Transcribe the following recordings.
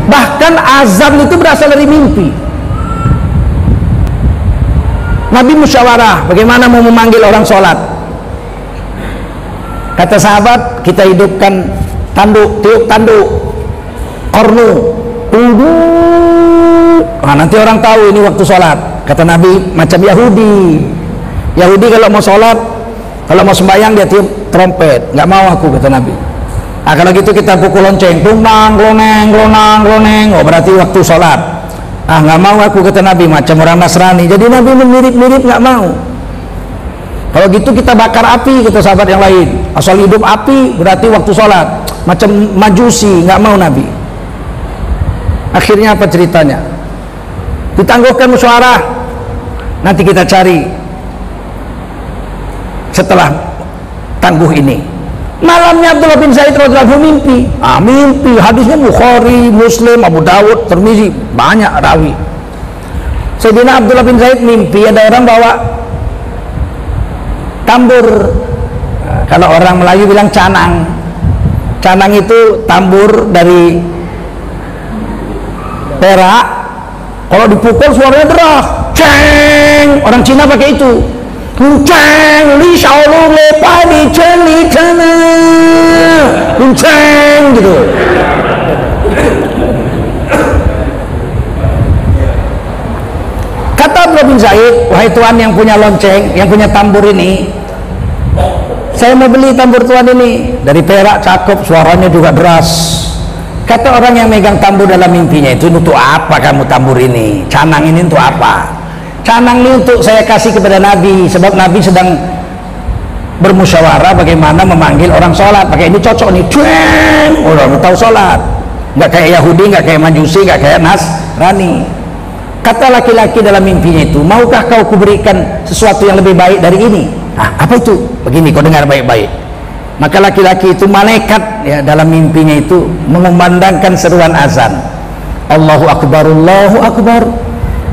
Bahkan azan itu berasal dari mimpi. Nabi musyawarah bagaimana mau memanggil orang sholat. Kata sahabat, kita hidupkan tanduk, tiup tanduk, kornu, tunggu. Nah, nanti orang tahu ini waktu sholat. Kata Nabi, macam Yahudi. Yahudi kalau mau sholat, kalau mau sembahyang dia tiup trompet. Nggak mau aku, kata Nabi. Nah, kalau gitu kita pukul lonceng, tumbang, gloneng, glonang, gloneng. Oh, berarti waktu sholat. Ah, nggak mau aku, kata Nabi, macam orang Nasrani. Jadi Nabi mirip-mirip, nggak mau. Kalau gitu kita bakar api, kata sahabat yang lain. Asal hidup api berarti waktu sholat. Macam Majusi, nggak mau Nabi. Akhirnya apa ceritanya? Ditangguhkan musyawarah. Nanti kita cari setelah tangguh ini. Malamnya Abdullah bin Zaid radhiyallahu anhu mimpi. Mimpi, hadisnya Bukhari, Muslim, Abu Dawud, Tirmizi, banyak rawi. Sayyidina Abdullah bin Zaid mimpi ada orang bawa tambur. Kalau orang Melayu bilang canang. Canang itu tambur dari perak. Kalau dipukul suaranya deras, ceng. Orang Cina pakai itu. Kuncang li shaolu le padi chen li chana. Kuncang gitu. Kata Abdullah bin Zaid, wahai tuan yang punya lonceng, yang punya tambur ini, saya mau beli tambur tuan ini dari perak, cakep, suaranya juga deras. Kata orang yang megang tambur dalam mimpinya itu, untuk apa kamu tambur ini? Canang ini untuk apa? Canang ini untuk saya kasih kepada Nabi, sebab Nabi sedang bermusyawarah bagaimana memanggil orang sholat. Pakai ini cocok nih, cueng, orang tahu sholat. Nggak kayak Yahudi, nggak kayak Majusi, nggak kayak Nasrani. Kata laki-laki dalam mimpinya itu, maukah kau kuberikan sesuatu yang lebih baik dari ini? Apa itu? Begini, kau dengar baik-baik. Maka laki-laki itu, malaikat ya, dalam mimpinya itu mengumandangkan seruan azan. Allahu Akbar, Allahu Akbar,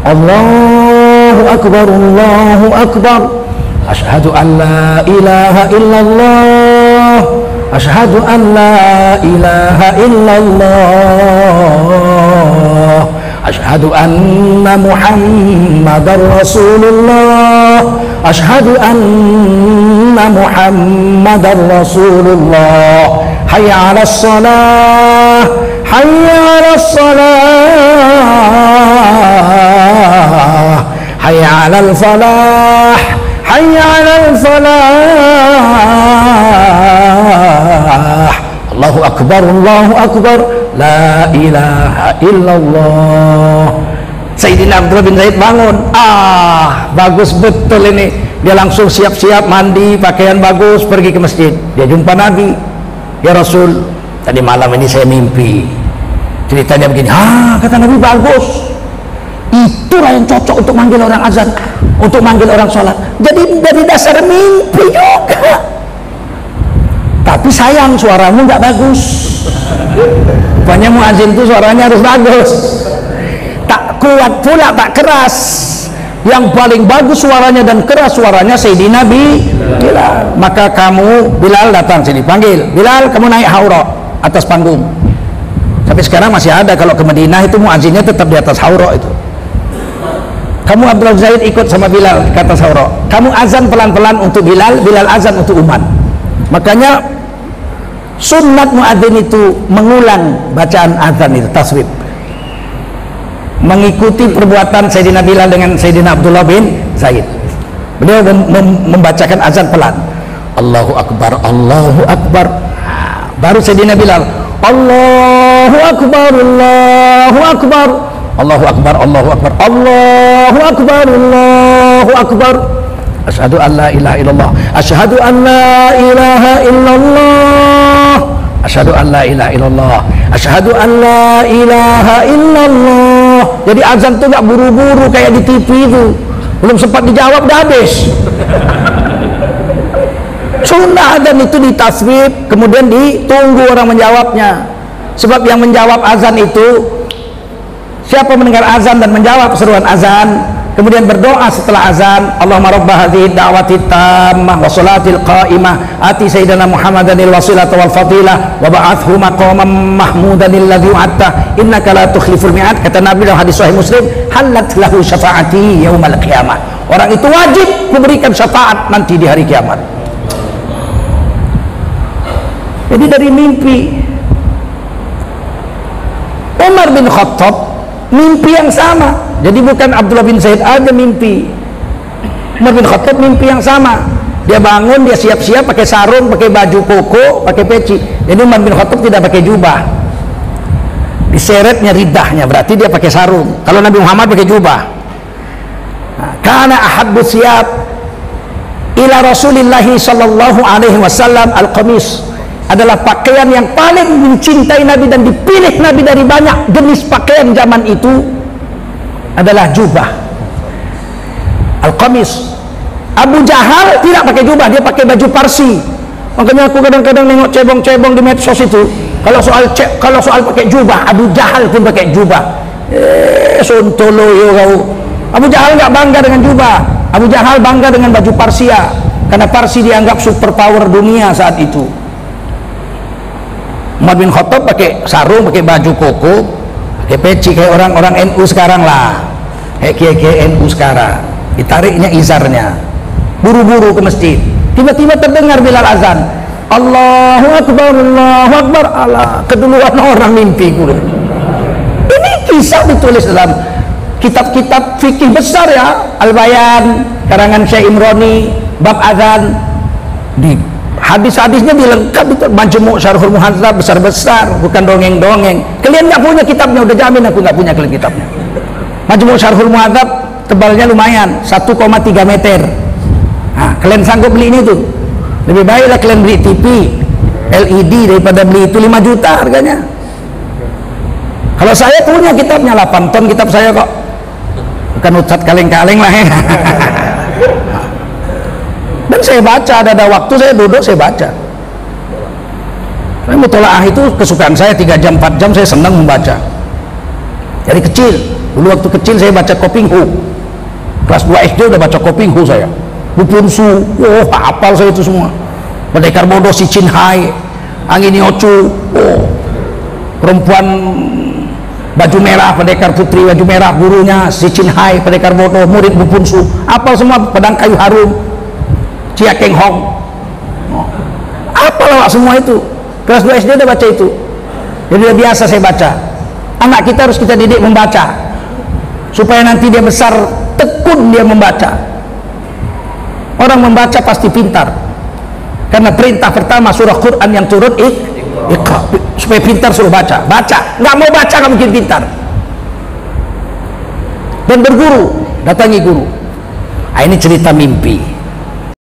Allahu Akbar, Allahu Akbar. Asyhadu an la ilaha illallah. Asyhadu an la ilaha illallah. Asyhadu anna Muhammadar Rasulullah. Asyhadu anna Muhammadar Rasulullah. Hayya 'alas shalah. Hayya 'alas shalah. Hayya 'alal falah. Hayya 'alal falah. Allahu Akbar, Allahu Akbar, la ilaha illallah. Sayyidina Abdullah bin Zaid bangun. Bagus betul ini. Dia langsung siap-siap mandi, pakaian bagus, pergi ke masjid. Dia jumpa Nabi. Ya Rasul, tadi malam ini saya mimpi. Ceritanya begini. Kata Nabi, bagus. Itulah yang cocok untuk manggil orang azan, untuk manggil orang sholat. Jadi dari dasar mimpi juga. Tapi sayang suaramu nggak bagus. Banyak muazin itu suaranya harus bagus. Tak kuat pula, tak keras. Yang paling bagus suaranya dan keras suaranya Sayyidina Bilal. Maka kamu, Bilal, datang sini, panggil Bilal, kamu naik haura atas panggung. Sampai sekarang masih ada. Kalau ke Madinah itu muazinnya tetap di atas haura itu. Kamu Abdullah Zaid ikut sama Bilal ke atas haura. Kamu azan pelan-pelan untuk Bilal, Bilal azan untuk umat. Makanya sunnat muadzin itu mengulang bacaan azan itu, taswib, mengikuti perbuatan Sayyidina Bilal dengan Sayyidina Abdullah bin Zaid. Beliau membacakan azan pelan, Allahu Akbar, Allahu Akbar. Baru Sayyidina Bilal, Allahu Akbar, Allahu Akbar, Allahu Akbar, Allahu Akbar, Allahu Akbar, Allahu Akbar. Asyhadu an la ilaha illallah. Asyhadu an la ilaha illallah. Asyhadu an la ilaha illallah. Asyhadu an la ilaha illallah. Jadi azan tuh gak buru-buru kayak di TV itu. Belum sempat dijawab udah habis. Sunnah azan itu ditasbih, kemudian ditunggu orang menjawabnya. Sebab yang menjawab azan itu, siapa mendengar azan dan menjawab seruan azan, kemudian berdoa setelah azan, Allahumma rabb hadhihi da'wati tammah wa salatil qa'imah ati sayyidina Muhammadanil wasilata wal fadilah wa ba'athhu maqaman mahmudan alladhi wa'adta innaka la tukhliful mi'ad. Kata Nabi dalam hadis sahih Muslim, halat lahu syafaati yaumal qiyamah, orang itu wajib memberikan syafaat nanti di hari kiamat. Jadi dari mimpi Umar bin Khattab, mimpi yang sama. Jadi bukan Abdullah bin Zaid aja mimpi, Umar bin Khattab mimpi yang sama. Dia bangun, dia siap-siap pakai sarung, pakai baju koko, pakai peci. Jadi Umar bin Khattab tidak pakai jubah, diseretnya ridahnya, berarti dia pakai sarung. Kalau Nabi Muhammad pakai jubah. Karena ahabbu siyab ila Rasulillahi sallallahu alaihi wasallam al-qamis, adalah pakaian yang paling mencintai Nabi dan dipilih Nabi dari banyak jenis pakaian zaman itu adalah jubah, al-qamis. Abu Jahal tidak pakai jubah, dia pakai baju Parsi. Makanya aku kadang-kadang nengok cebong-cebong di medsos itu, kalau soal pakai jubah, Abu Jahal pun pakai jubah. Sontolo yo kau. Abu Jahal nggak bangga dengan jubah, Abu Jahal bangga dengan baju Parsia, karena Parsi dianggap superpower dunia saat itu. Umar bin Khattab pakai sarung, pakai baju koko, pakai peci kayak orang-orang NU sekarang lah, kayak kiai NU sekarang. Ditariknya izarnya, buru-buru ke masjid. Tiba-tiba terdengar bilal azan, Allahu Akbar, Allahu Akbar. Allah, keduluan orang mimpi. Ini kisah ditulis dalam kitab-kitab fikih besar ya, Al-Bayan karangan Syekh Imrani, bab azan. Di hadis-hadisnya dilengkap itu, Majmu' Syarhul Muhadzab besar-besar, bukan dongeng-dongeng. Kalian nggak punya kitabnya, udah jamin aku nggak punya kalian kitabnya. Majmu' Syarhul Muhadzab tebalnya lumayan, 1,3 meter. Nah, kalian sanggup beli ini tuh? Lebih baiklah kalian beli TV LED daripada beli itu 5 juta harganya. Kalau saya punya kitabnya 8 ton kitab saya kok, bukan Ustadz kaleng-kaleng lah ya. Dan saya baca, ada waktu saya duduk saya baca. Saya mutolaah itu kesukaan saya, 3 jam 4 jam saya senang membaca. Dari kecil, dulu waktu kecil saya baca Kopinghu. Kelas 2 SD udah baca Kopinghu saya. Bupunsu, oh hafal saya itu semua. Pendekar bodoh si Chin Hai, Angin Yocu, oh perempuan baju merah, pendekar putri baju merah, gurunya si Chin Hai, pendekar bodoh, murid Bupunsu, hafal semua. Pedang Kayu Harum, Chia Keng Hong, oh, hafal semua itu. Kelas 2 SD udah baca itu. Jadi udah biasa saya baca. Anak kita harus kita didik membaca, supaya nanti dia besar tekun dia membaca. Orang membaca pasti pintar, karena perintah pertama surah Quran yang turun Iqra, supaya pintar suruh baca. Nggak mau baca nggak mungkin pintar. Dan berguru, datangi guru. Ini cerita mimpi.